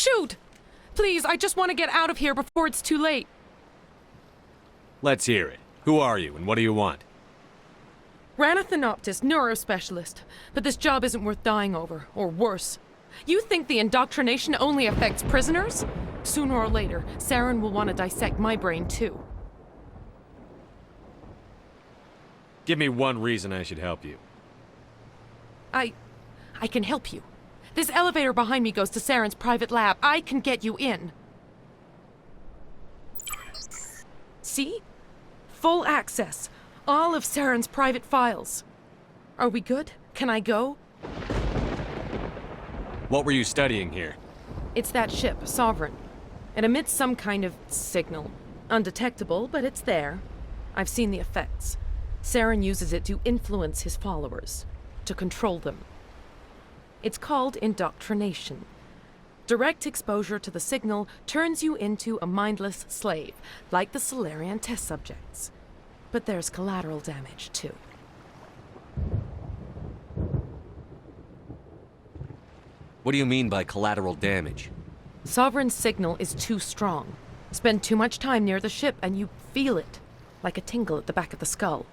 shoot! Please, I just want to get out of here before it's too late. Let's hear it. Who are you, and what do you want? Ranathanoptis, neurospecialist. But this job isn't worth dying over, or worse. You think the indoctrination only affects prisoners? Sooner or later, Saren will want to dissect my brain too. Give me one reason I should help you. I can help you. This elevator behind me goes to Saren's private lab. I can get you in. See? Full access. All of Saren's private files. Are we good? Can I go? What were you studying here? It's that ship, Sovereign. It emits some kind of signal. Undetectable, but it's there. I've seen the effects. Saren uses it to influence his followers, to control them. It's called indoctrination. Direct exposure to the signal turns you into a mindless slave, like the Solarian test subjects. But there's collateral damage, too. What do you mean by collateral damage? Sovereign's signal is too strong. Spend too much time near the ship and you feel it, like a tingle at the back of the skull.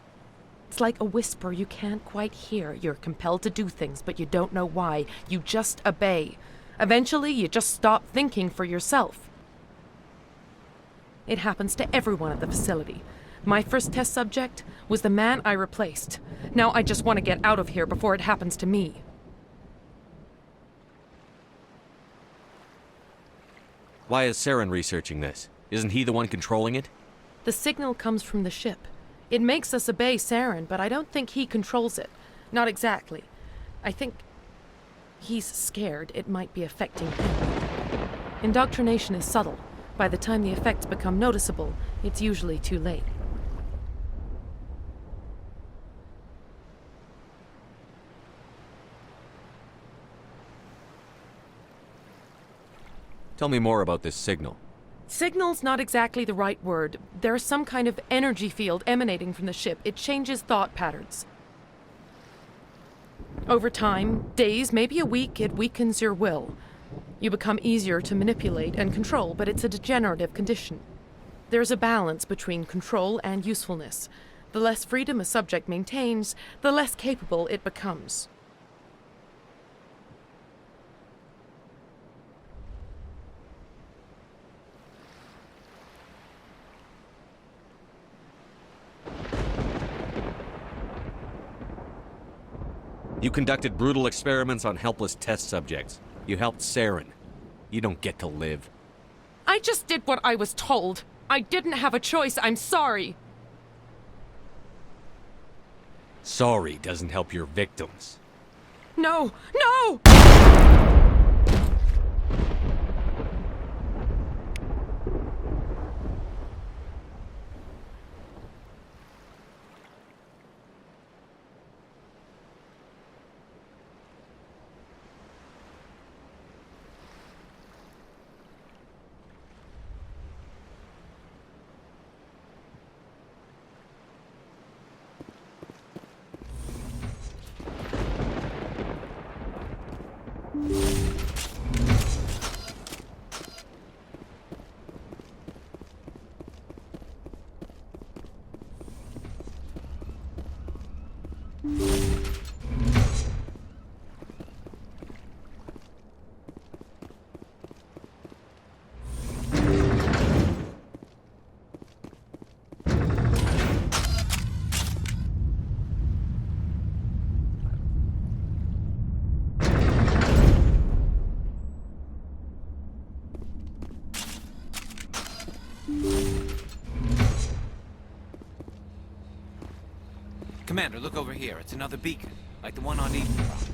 It's like a whisper you can't quite hear. You're compelled to do things, but you don't know why. You just obey. Eventually, you just stop thinking for yourself. It happens to everyone at the facility. My first test subject was the man I replaced. Now I just want to get out of here before it happens to me. Why is Saren researching this? Isn't he the one controlling it? The signal comes from the ship. It makes us obey Saren, but I don't think he controls it. Not exactly. I think he's scared it might be affecting him. Indoctrination is subtle. By the time the effects become noticeable, it's usually too late. Tell me more about this signal. Signal's not exactly the right word. There's some kind of energy field emanating from the ship. It changes thought patterns. Over time, days, maybe a week, it weakens your will. You become easier to manipulate and control, but it's a degenerative condition. There's a balance between control and usefulness. The less freedom a subject maintains, the less capable it becomes. You conducted brutal experiments on helpless test subjects. You helped Saren. You don't get to live. I just did what I was told. I didn't have a choice. I'm sorry. Sorry doesn't help your victims. No! No! Commander, look over here. It's another beacon, like the one on Eara.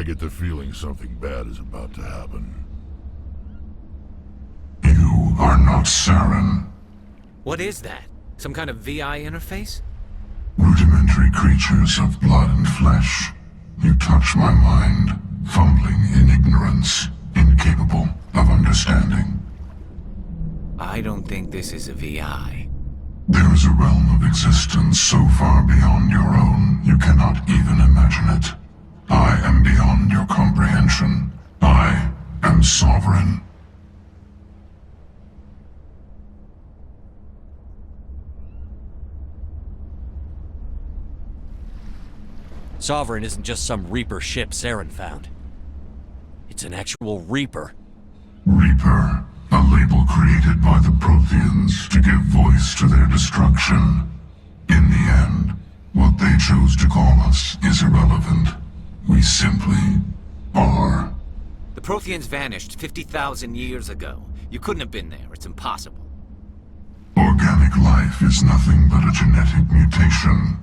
I get the feeling something bad is about to happen. You are not Saren. What is that? Some kind of VI interface? Rudimentary creatures of blood and flesh. You touch my mind, fumbling in ignorance, incapable of understanding. I don't think this is a VI. There is a realm of existence so far beyond your own, you cannot even imagine it. I am beyond your comprehension. I am sovereign. Sovereign isn't just some Reaper ship Saren found. It's an actual Reaper. Reaper, a label created by the Protheans to give voice to their destruction. In the end, what they chose to call us is irrelevant. We simply are. The Protheans vanished 50,000 years ago. You couldn't have been there. It's impossible. Organic life is nothing but a genetic mutation.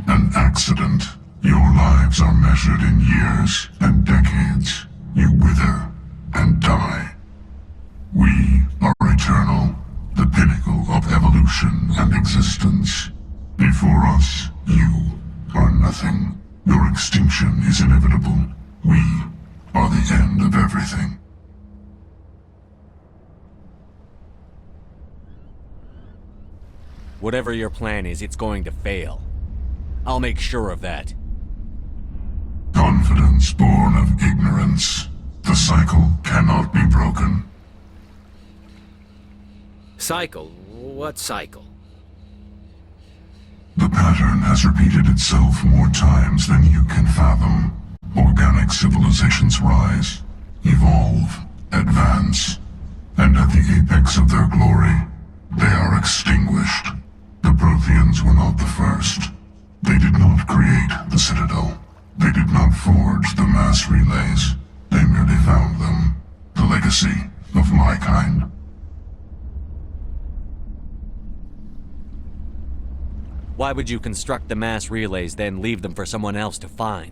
An accident. Your lives are measured in years and decades. You wither and die. We are eternal, the pinnacle of evolution and existence. Before us, you are nothing. Your extinction is inevitable. We are the end of everything. Whatever your plan is, it's going to fail. I'll make sure of that. Confidence born of ignorance. The cycle cannot be broken. Cycle? What cycle? The pattern has repeated itself more times than you can fathom. Organic civilizations rise, evolve, advance, and at the apex of their glory, they are extinguished. The Protheans were not the first. They did not create the Citadel. They did not forge the mass relays. They merely found them. The legacy of my kind. Why would you construct the mass relays, then leave them for someone else to find?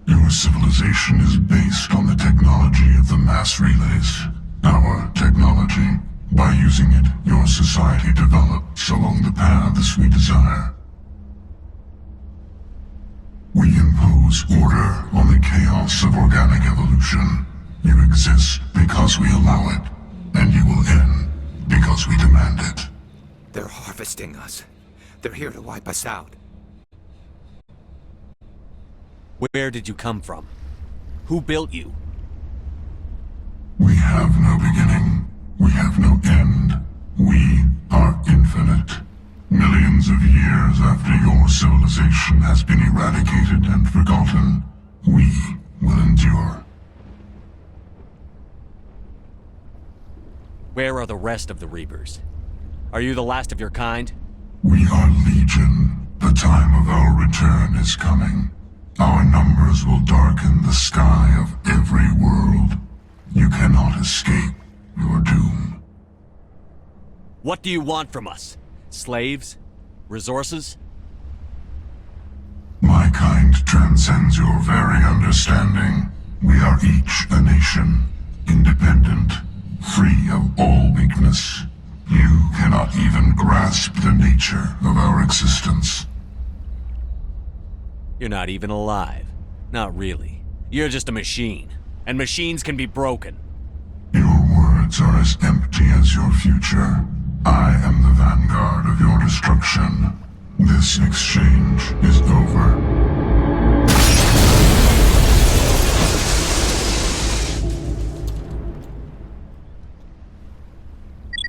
Your civilization is based on the technology of the mass relays. Our technology. By using it, your society develops along the paths we desire. We impose order on the chaos of organic evolution. You exist because we allow it, and you will end because we demand it. They're harvesting us. They're here to wipe us out. Where did you come from? Who built you? We have no beginning. We have no end. We are infinite. Millions of years after your civilization has been eradicated and forgotten, we will endure. Where are the rest of the Reapers? Are you the last of your kind? We are legion. The time of our return is coming. Our numbers will darken the sky of every world. You cannot escape your doom. What do you want from us? Slaves? Resources? My kind transcends your very understanding. We are each a nation, independent, free of all weakness. You cannot even grasp the nature of our existence. You're not even alive. Not really. You're just a machine. And machines can be broken. Your words are as empty as your future. I am the vanguard of your destruction. This exchange is over.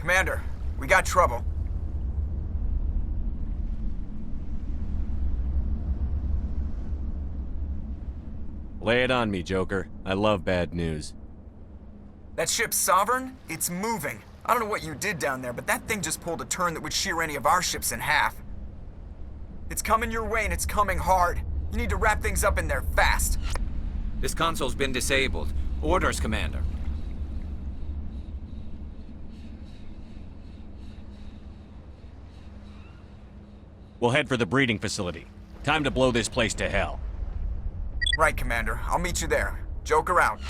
Commander, we got trouble. Lay it on me, Joker. I love bad news. That ship's Sovereign? It's moving. I don't know what you did down there, but that thing just pulled a turn that would shear any of our ships in half. It's coming your way and it's coming hard. You need to wrap things up in there fast. This console's been disabled. Orders, Commander. We'll head for the breeding facility. Time to blow this place to hell. Right, Commander. I'll meet you there. Joker out.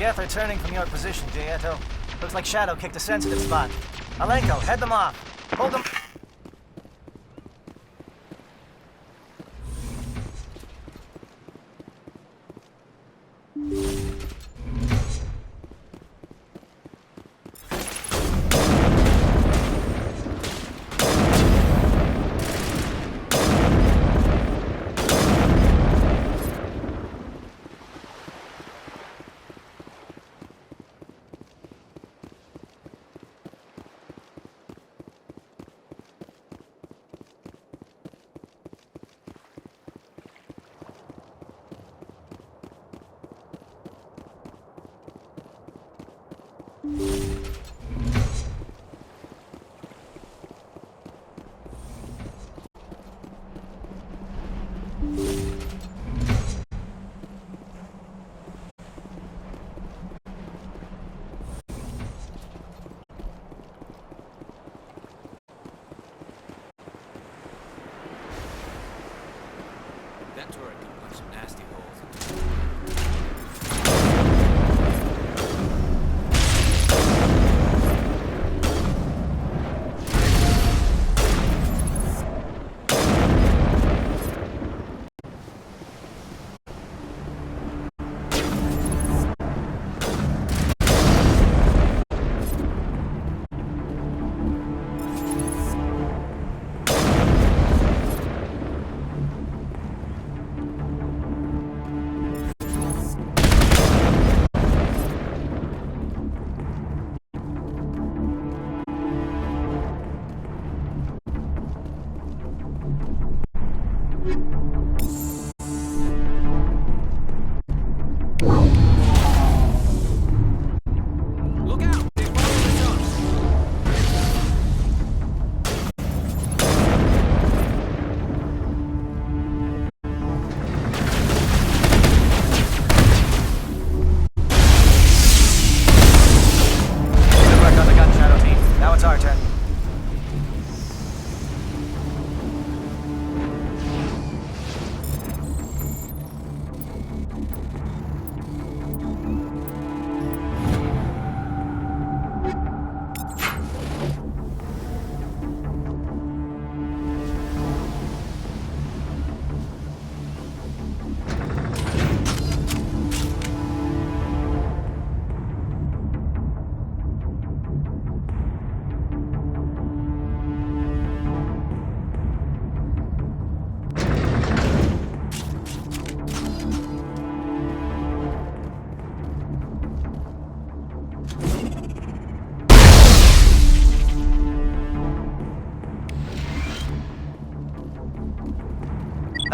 Geth are turning from your position, Gieto. Looks like Shadow kicked a sensitive spot. Alenko, head them off. Hold them.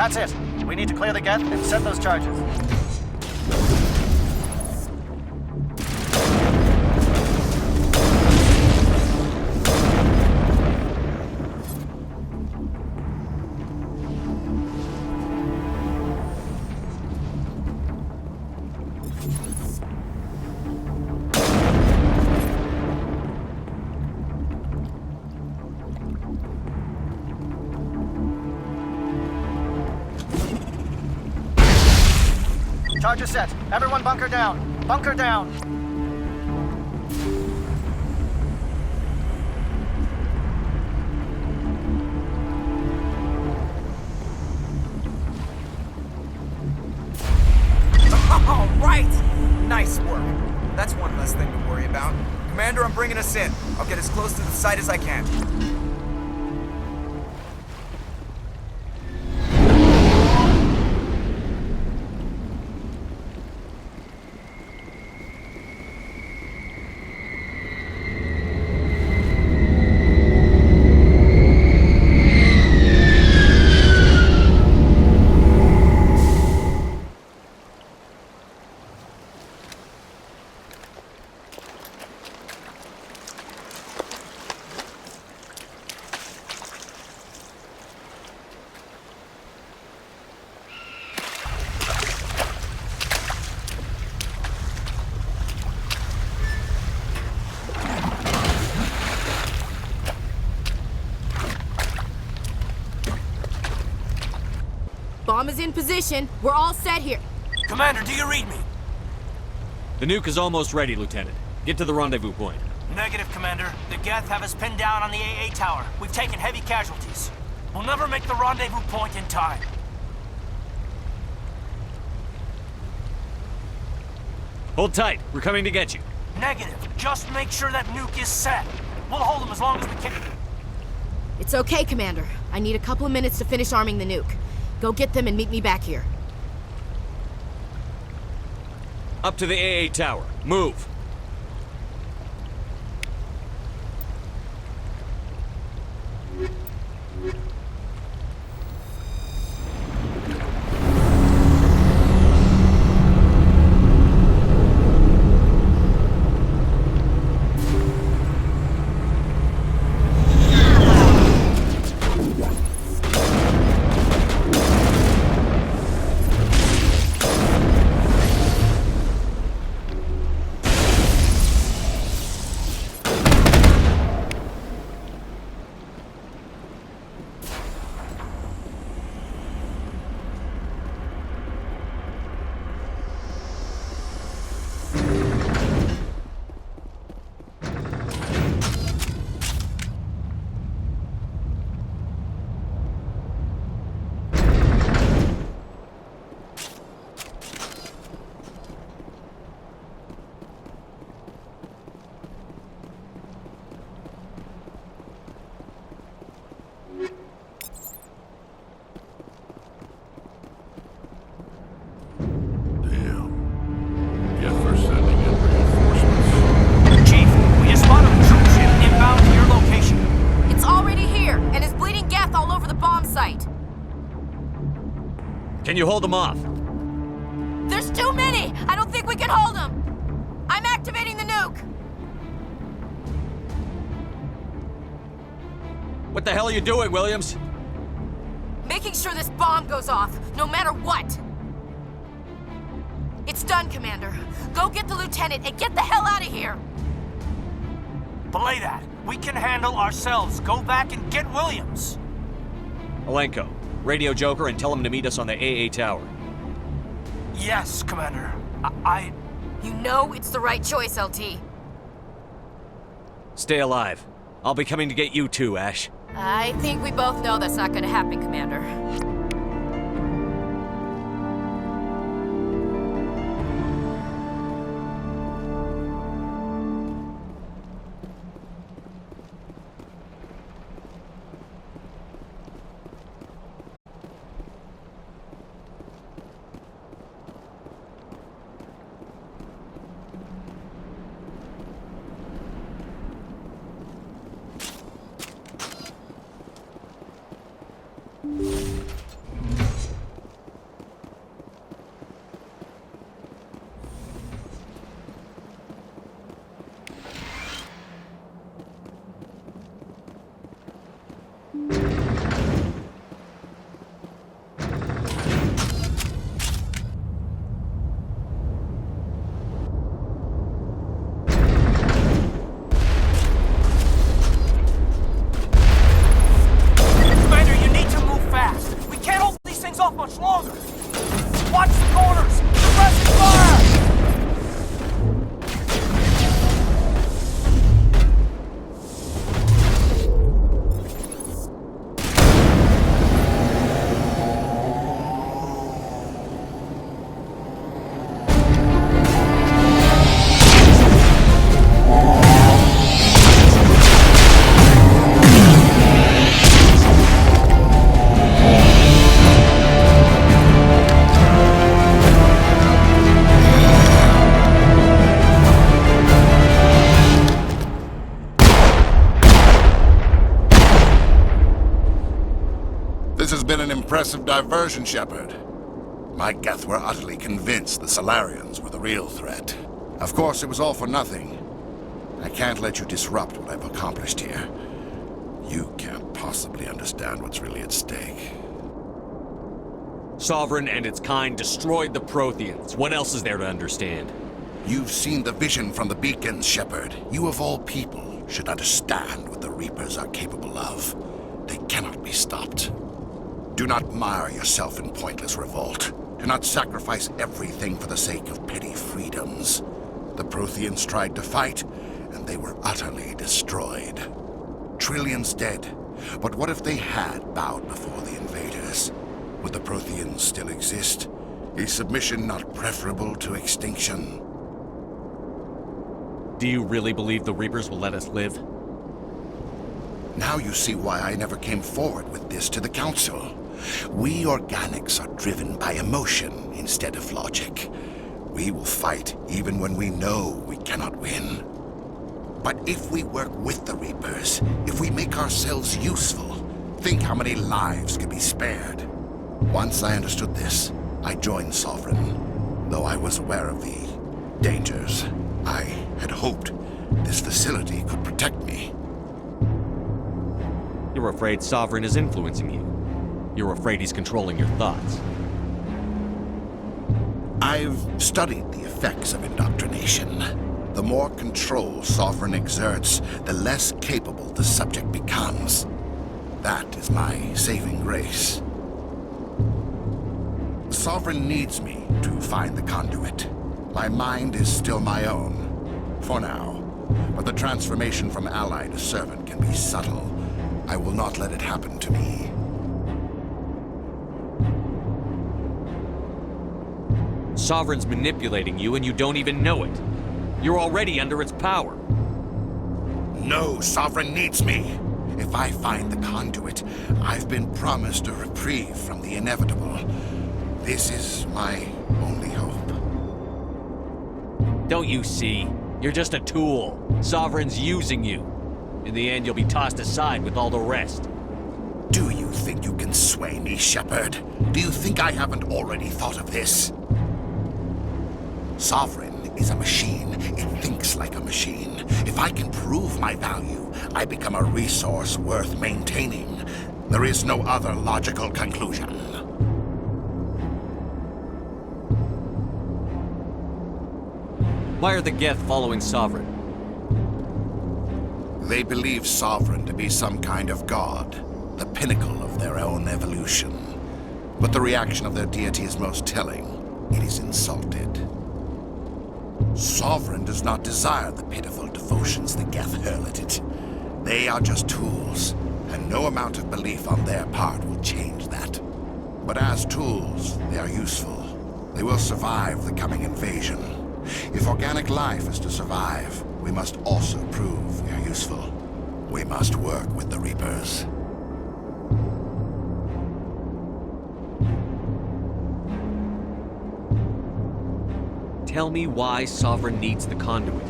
That's it. We need to clear the geth and set those charges. Charges set. Everyone bunker down. Bunker down. All right! Nice work. That's one less thing to worry about. Commander, I'm bringing us in. I'll get as close to the site as I can. Bomb is in position. We're all set here. Commander, do you read me? The nuke is almost ready, Lieutenant. Get to the rendezvous point. Negative, Commander. The Geth have us pinned down on the AA tower. We've taken heavy casualties. We'll never make the rendezvous point in time. Hold tight. We're coming to get you. Negative. Just make sure that nuke is set. We'll hold them as long as we can. It's okay, Commander. I need a couple of minutes to finish arming the nuke. Go get them and meet me back here. Up to the AA tower. Move. Damn. Guess they're sending in reinforcements. Chief, we just spotted a troop ship inbound to your location. It's already here, and is bleeding geth all over the bomb site. Can you hold them off? There's too many! I don't think we can hold them! I'm activating the nuke! What the hell are you doing, Williams? Making sure this bomb goes off, no matter what! It's done, Commander. Go get the lieutenant and get the hell out of here! Belay that. We can handle ourselves. Go back and get Williams. Alenko, radio Joker and tell him to meet us on the AA tower. Yes, Commander. You know it's the right choice, LT. Stay alive. I'll be coming to get you too, Ash. I think we both know that's not gonna happen, Commander. impressive diversion, Shepard. My Geth were utterly convinced the Solarians were the real threat. Of course, it was all for nothing. I can't let you disrupt what I've accomplished here. You can't possibly understand what's really at stake. Sovereign and its kind destroyed the Protheans. What else is there to understand? You've seen the vision from the beacons, Shepard. You of all people should understand what the Reapers are capable of. They cannot be stopped. Do not mire yourself in pointless revolt. Do not sacrifice everything for the sake of petty freedoms. The Protheans tried to fight, and they were utterly destroyed. Trillions dead. But what if they had bowed before the invaders? Would the Protheans still exist? Is submission not preferable to extinction? Do you really believe the Reapers will let us live? Now you see why I never came forward with this to the Council. We organics are driven by emotion instead of logic. We will fight even when we know we cannot win. But if we work with the Reapers, if we make ourselves useful, think how many lives could be spared. Once I understood this, I joined Sovereign, though I was aware of the dangers. I had hoped this facility could protect me. You're afraid Sovereign is influencing you. You're afraid he's controlling your thoughts. I've studied the effects of indoctrination. The more control Sovereign exerts, the less capable the subject becomes. That is my saving grace. Sovereign needs me to find the conduit. My mind is still my own, for now. But the transformation from ally to servant can be subtle. I will not let it happen to me. Sovereign's manipulating you and you don't even know it. You're already under its power. No, Sovereign needs me. If I find the conduit, I've been promised a reprieve from the inevitable. This is my only hope. Don't you see? You're just a tool. Sovereign's using you. In the end, you'll be tossed aside with all the rest. Do you think you can sway me, Shepard? Do you think I haven't already thought of this? Sovereign is a machine. It thinks like a machine. If I can prove my value, I become a resource worth maintaining. There is no other logical conclusion. Why are the Geth following Sovereign? They believe Sovereign to be some kind of god, the pinnacle of their own evolution. But the reaction of their deity is most telling. It is insulted. Sovereign does not desire the pitiful devotions the Geth hurl at it. They are just tools, and no amount of belief on their part will change that. But as tools, they are useful. They will survive the coming invasion. If organic life is to survive, we must also prove we are useful. We must work with the Reapers. Tell me why Sovereign needs the conduit.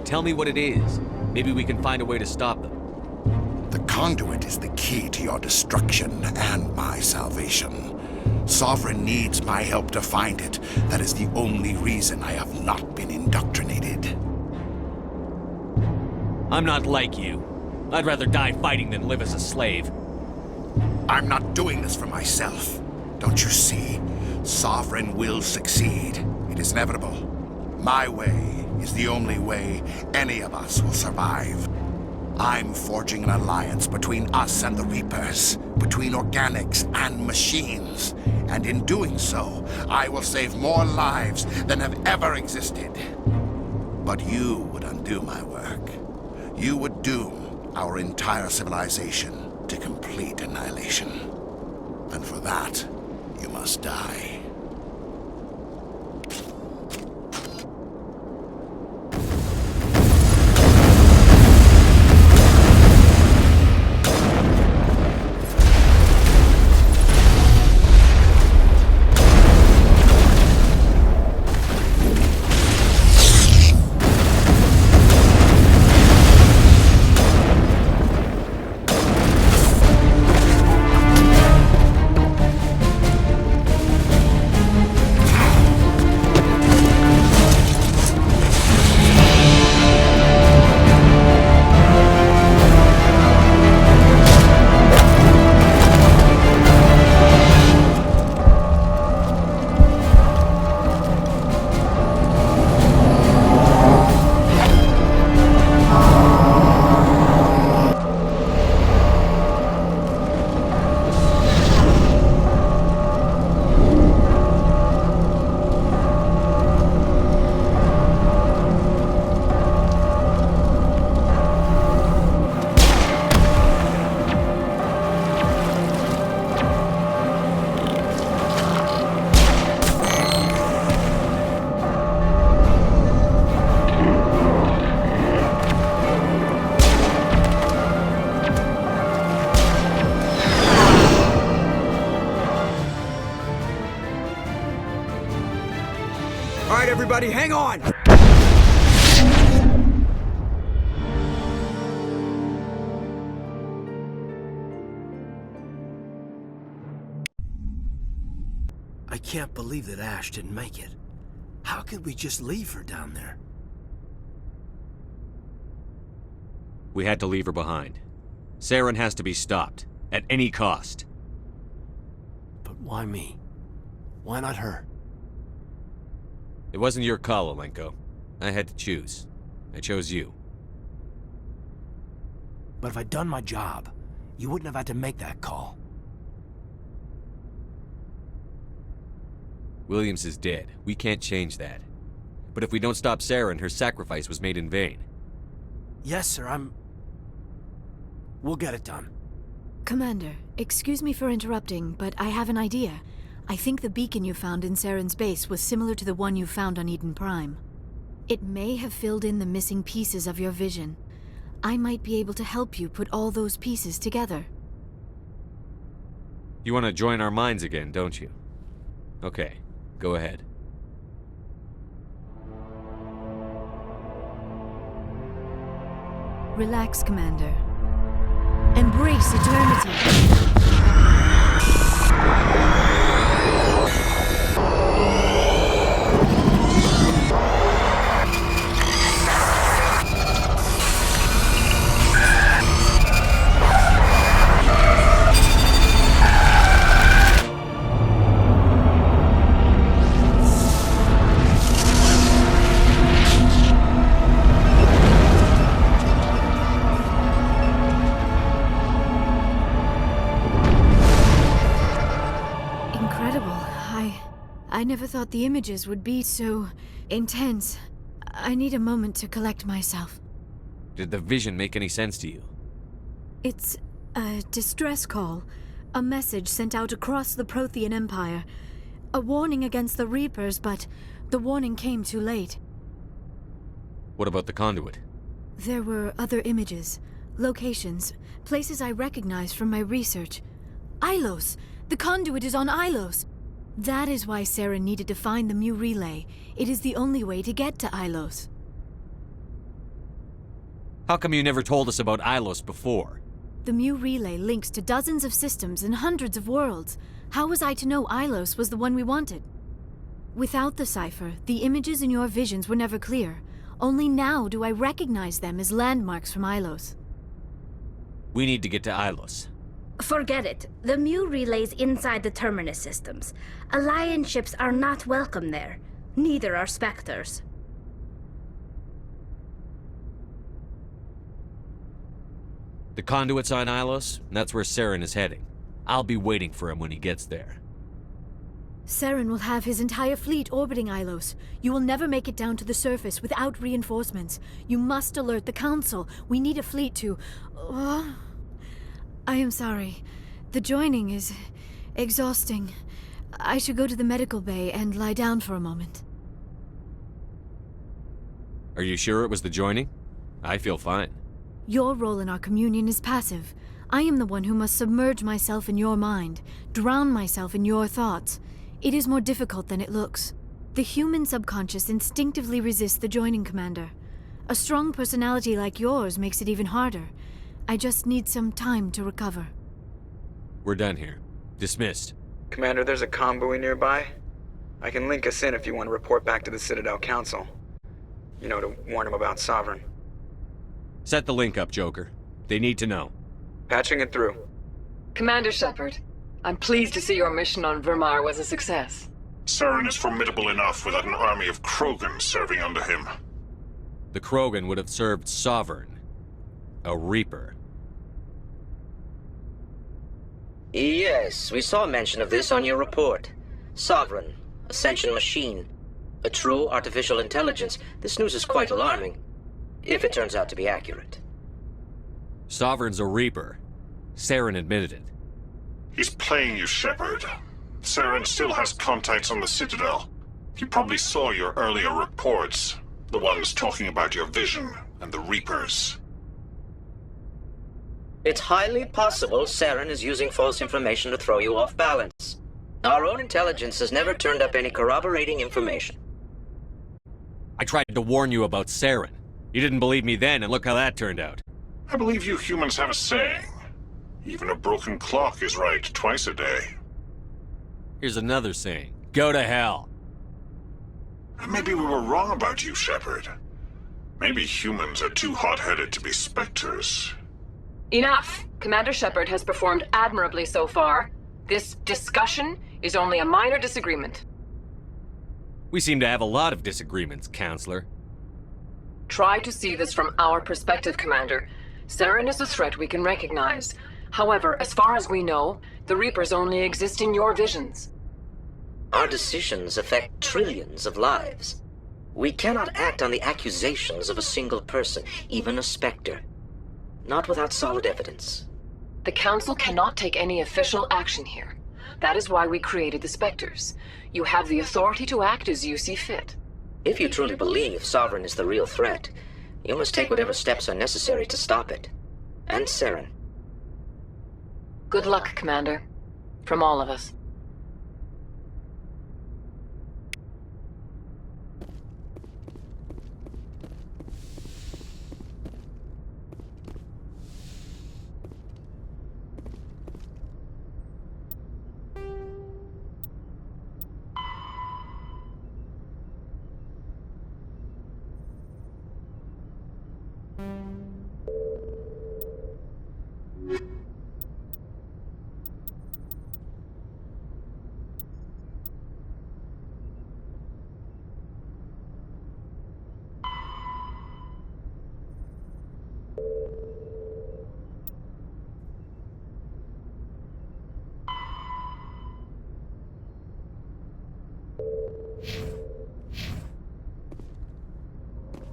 Tell me what it is. Maybe we can find a way to stop them. The conduit is the key to your destruction and my salvation. Sovereign needs my help to find it. That is the only reason I have not been indoctrinated. I'm not like you. I'd rather die fighting than live as a slave. I'm not doing this for myself. Don't you see? Sovereign will succeed. It is inevitable. My way is the only way any of us will survive. I'm forging an alliance between us and the Reapers, between organics and machines. And in doing so, I will save more lives than have ever existed. But you would undo my work. You would doom our entire civilization to complete annihilation. And for that, you must die. everybody, hang on! I can't believe that Ash didn't make it. How could we just leave her down there? We had to leave her behind. Saren has to be stopped, at any cost. But why me? Why not her? It wasn't your call, Alenko. I had to choose. I chose you. But if I'd done my job, you wouldn't have had to make that call. Williams is dead. We can't change that. But if we don't stop Saren, her sacrifice was made in vain. Yes, sir, We'll get it done. Commander, excuse me for interrupting, but I have an idea. I think the beacon you found in Saren's base was similar to the one you found on Eden Prime. It may have filled in the missing pieces of your vision. I might be able to help you put all those pieces together. You want to join our minds again, don't you? Okay, go ahead. Relax, Commander. Embrace eternity. I never thought the images would be so intense. I need a moment to collect myself. Did the vision make any sense to you? It's a distress call. A message sent out across the Prothean Empire. A warning against the Reapers, but the warning came too late. What about the conduit? There were other images, locations, places I recognized from my research. Ilos! The conduit is on Ilos! That is why Saren needed to find the Mu relay. It is the only way to get to Ilos. How come you never told us about Ilos before? The Mu relay links to dozens of systems and hundreds of worlds. How was I to know Ilos was the one we wanted? Without the cipher, the images in your visions were never clear. Only now do I recognize them as landmarks from Ilos. We need to get to Ilos. Forget it. The Mu relay's inside the Terminus systems. Alliance ships are not welcome there. Neither are Spectres. The conduit's on Ilos, and that's where Saren is heading. I'll be waiting for him when he gets there. Saren will have his entire fleet orbiting Ilos. You will never make it down to the surface without reinforcements. You must alert the Council. We need a fleet to... I am sorry. The joining is exhausting. I should go to the medical bay and lie down for a moment. Are you sure it was the joining? I feel fine. Your role in our communion is passive. I am the one who must submerge myself in your mind, drown myself in your thoughts. It is more difficult than it looks. The human subconscious instinctively resists the joining, Commander. A strong personality like yours makes it even harder. I just need some time to recover. We're done here. Dismissed. Commander, there's a convoy nearby. I can link us in if you want to report back to the Citadel Council. You know, to warn them about Sovereign. Set the link up, Joker. They need to know. Patching it through. Commander Shepard, I'm pleased to see your mission on Vermar was a success. Saren is formidable enough without an army of Krogan serving under him. The Krogan would have served Sovereign. A Reaper. Yes, we saw mention of this on your report. Sovereign, Ascension machine, a true artificial intelligence. This news is quite alarming, if it turns out to be accurate. Sovereign's a Reaper. Saren admitted it. He's playing you, Shepard. Saren still has contacts on the Citadel. He probably saw your earlier reports, the ones talking about your vision and the Reapers. It's highly possible Saren is using false information to throw you off balance. Our own intelligence has never turned up any corroborating information. I tried to warn you about Saren. You didn't believe me then, and look how that turned out. I believe you humans have a saying. Even a broken clock is right twice a day. Here's another saying. Go to hell. Maybe we were wrong about you, Shepard. Maybe humans are too hot-headed to be specters. Enough! Commander Shepard has performed admirably so far. This discussion is only a minor disagreement. We seem to have a lot of disagreements, Counselor. Try to see this from our perspective, Commander. Saren is a threat we can recognize. However, as far as we know, the Reapers only exist in your visions. Our decisions affect trillions of lives. We cannot act on the accusations of a single person, even a Spectre. Not without solid evidence. The Council cannot take any official action here. That is why we created the Spectres. You have the authority to act as you see fit. If you truly believe Sovereign is the real threat, you must take whatever steps are necessary to stop it. And Saren. Good luck, Commander. From all of us.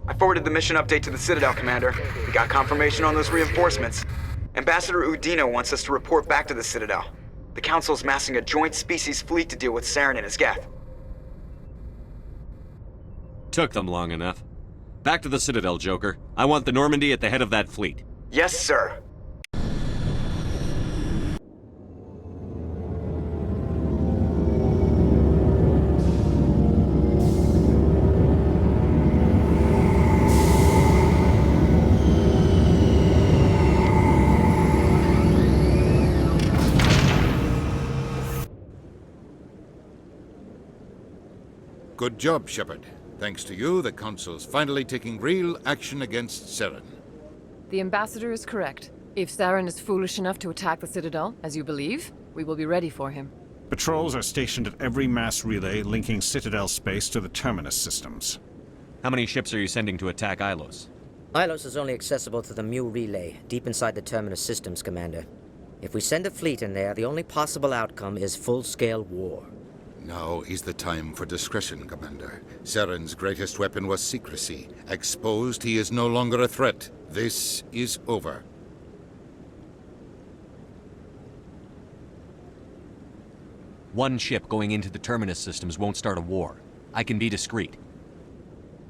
I forwarded the mission update to the Citadel, Commander. We got confirmation on those reinforcements. Ambassador Udina wants us to report back to the Citadel. The Council's massing a joint species fleet to deal with Saren and his Geth. Took them long enough. Back to the Citadel, Joker. I want the Normandy at the head of that fleet. Yes, sir. Good job, Shepard. Thanks to you, the Council's finally taking real action against Saren. The Ambassador is correct. If Saren is foolish enough to attack the Citadel, as you believe, we will be ready for him. Patrols are stationed at every mass relay linking Citadel space to the Terminus systems. How many ships are you sending to attack Ilos? Ilos is only accessible to the Mu relay, deep inside the Terminus systems, Commander. If we send a fleet in there, the only possible outcome is full-scale war. Now is the time for discretion, Commander. Saren's greatest weapon was secrecy. Exposed, he is no longer a threat. This is over. One ship going into the Terminus systems won't start a war. I can be discreet.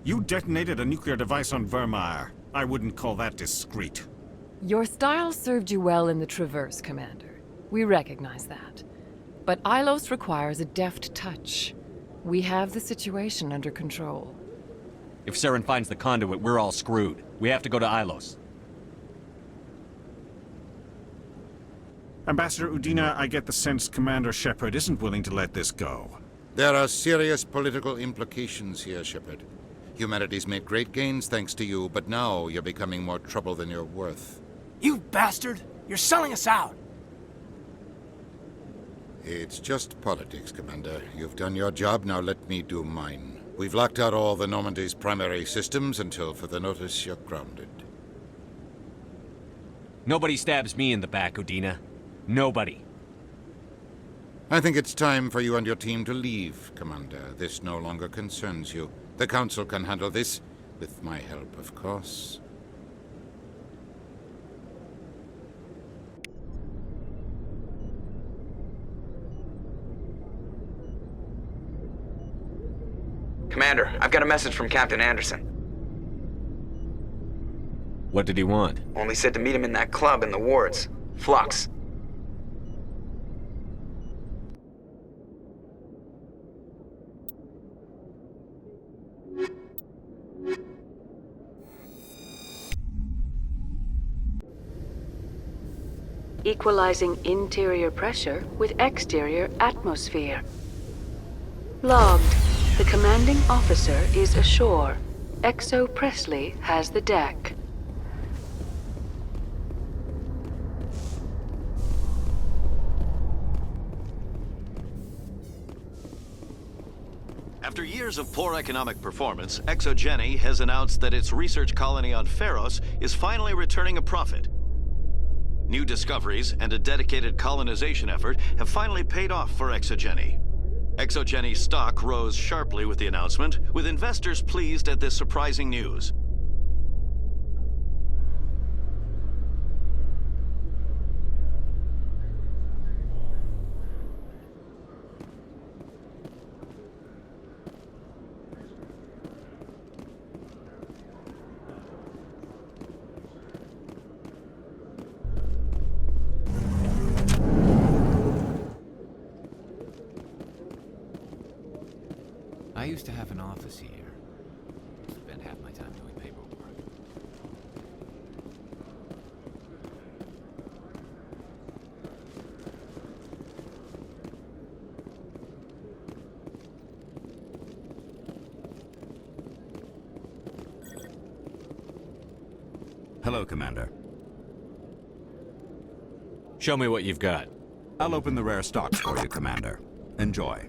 You detonated a nuclear device on Vermeer. I wouldn't call that discreet. Your style served you well in the Traverse, Commander. We recognize that. But Ilos requires a deft touch. We have the situation under control. If Saren finds the conduit, we're all screwed. We have to go to Ilos. Ambassador Udina, I get the sense Commander Shepard isn't willing to let this go. There are serious political implications here, Shepard. Humanity's made great gains thanks to you, but now you're becoming more trouble than you're worth. You bastard! You're selling us out! It's just politics, Commander. You've done your job, now let me do mine. We've locked out all the Normandy's primary systems until further notice you're grounded. Nobody stabs me in the back, Udina. Nobody. I think it's time for you and your team to leave, Commander. This no longer concerns you. The Council can handle this, with my help, of course. Commander, I've got a message from Captain Anderson. What did he want? Only said to meet him in that club in the wards. Flux. equalizing interior pressure with exterior atmosphere. Logged. The commanding officer is ashore. Exo Presley has the deck. After years of poor economic performance, ExoGeni has announced that its research colony on Pharos is finally returning a profit. New discoveries and a dedicated colonization effort have finally paid off for ExoGeni. ExoGeni's stock rose sharply with the announcement, with investors pleased at this surprising news. I used to have an office here. Spent half my time doing paperwork. Hello, Commander. Show me what you've got. I'll open the rare stocks for you, Commander. Enjoy.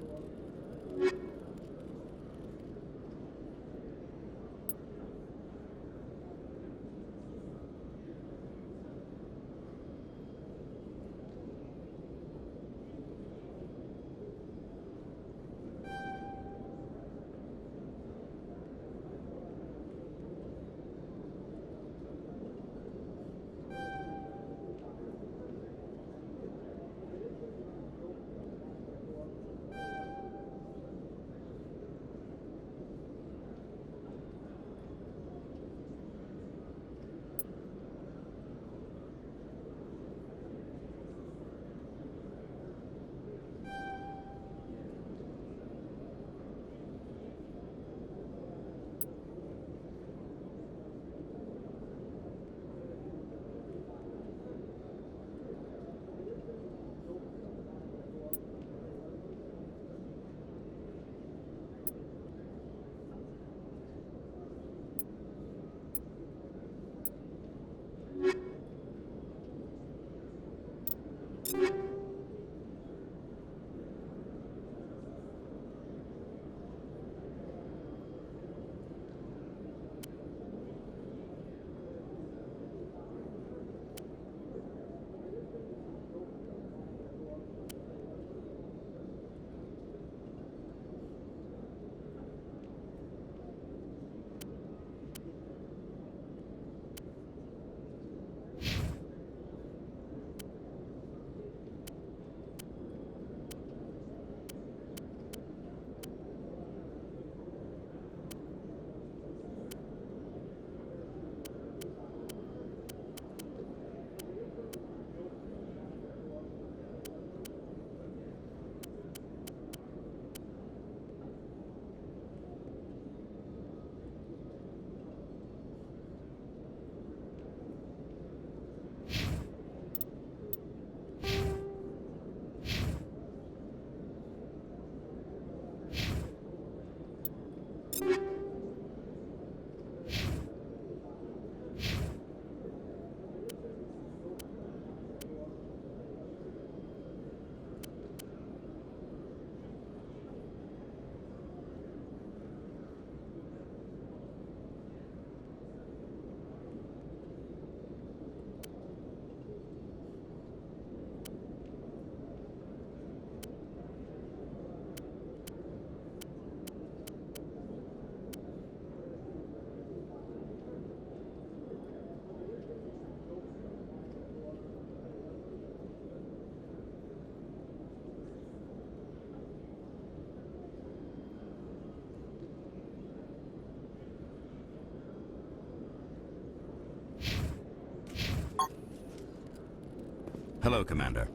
Hello, Commander.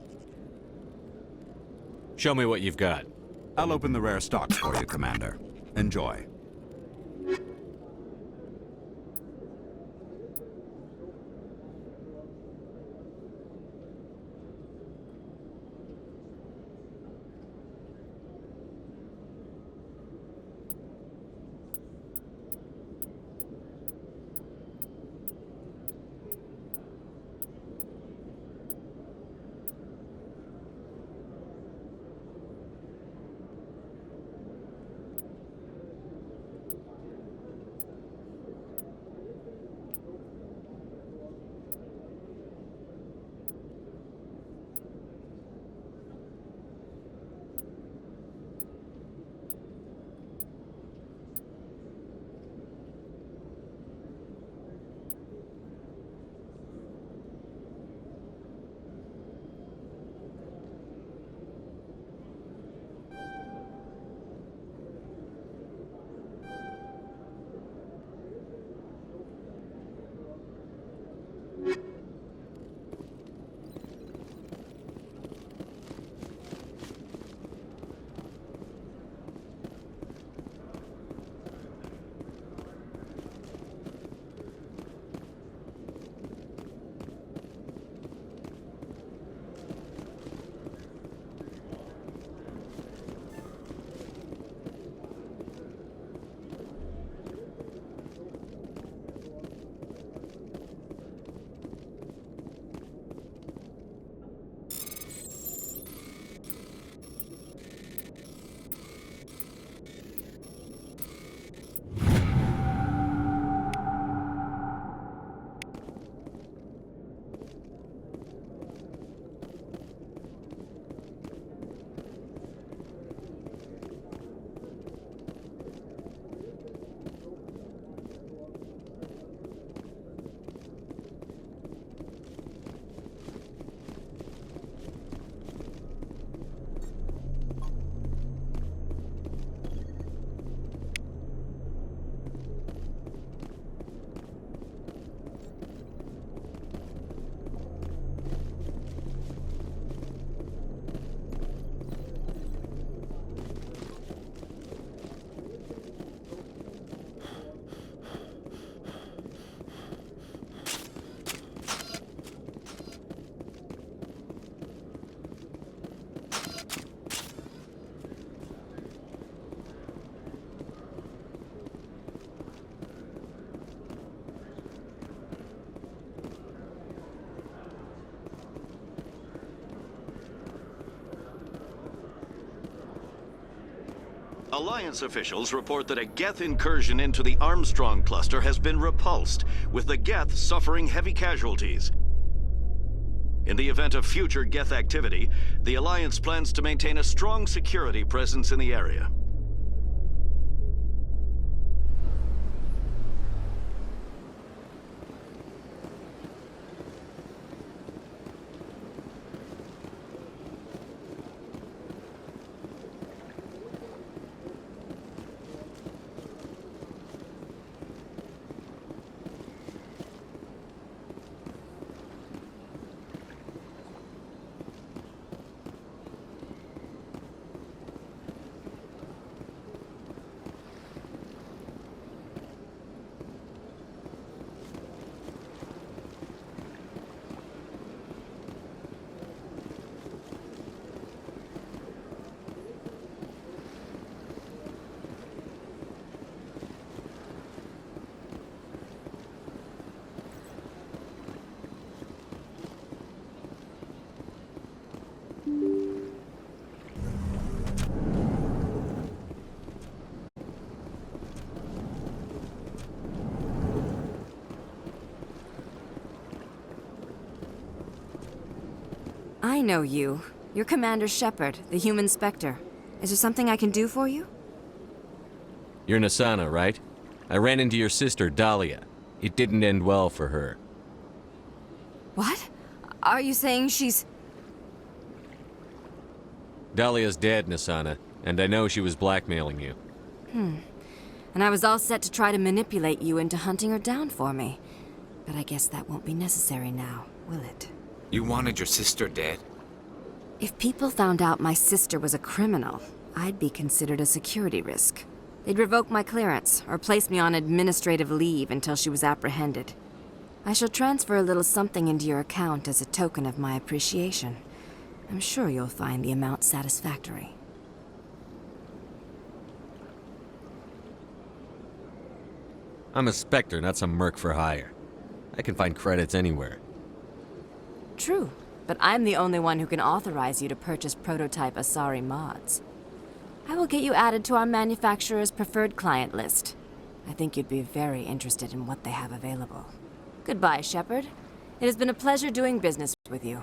Show me what you've got. I'll open the rare stocks for you, Commander. Enjoy. Alliance officials report that a Geth incursion into the Armstrong cluster has been repulsed, with the Geth suffering heavy casualties. In the event of future Geth activity, the Alliance plans to maintain a strong security presence in the area. I know you. You're Commander Shepard, the human Spectre. Is there something I can do for you? You're Nasana, right? I ran into your sister, Dahlia. It didn't end well for her. What? Are you saying she's... Dahlia's dead, Nasana, and I know she was blackmailing you. And I was all set to try to manipulate you into hunting her down for me. But I guess that won't be necessary now, will it? You wanted your sister dead? If people found out my sister was a criminal, I'd be considered a security risk. They'd revoke my clearance, or place me on administrative leave until she was apprehended. I shall transfer a little something into your account as a token of my appreciation. I'm sure you'll find the amount satisfactory. I'm a Spectre, not some merc for hire. I can find credits anywhere. True, but I'm the only one who can authorize you to purchase prototype Asari mods. I will get you added to our manufacturer's preferred client list. I think you'd be very interested in what they have available. Goodbye, Shepard. It has been a pleasure doing business with you.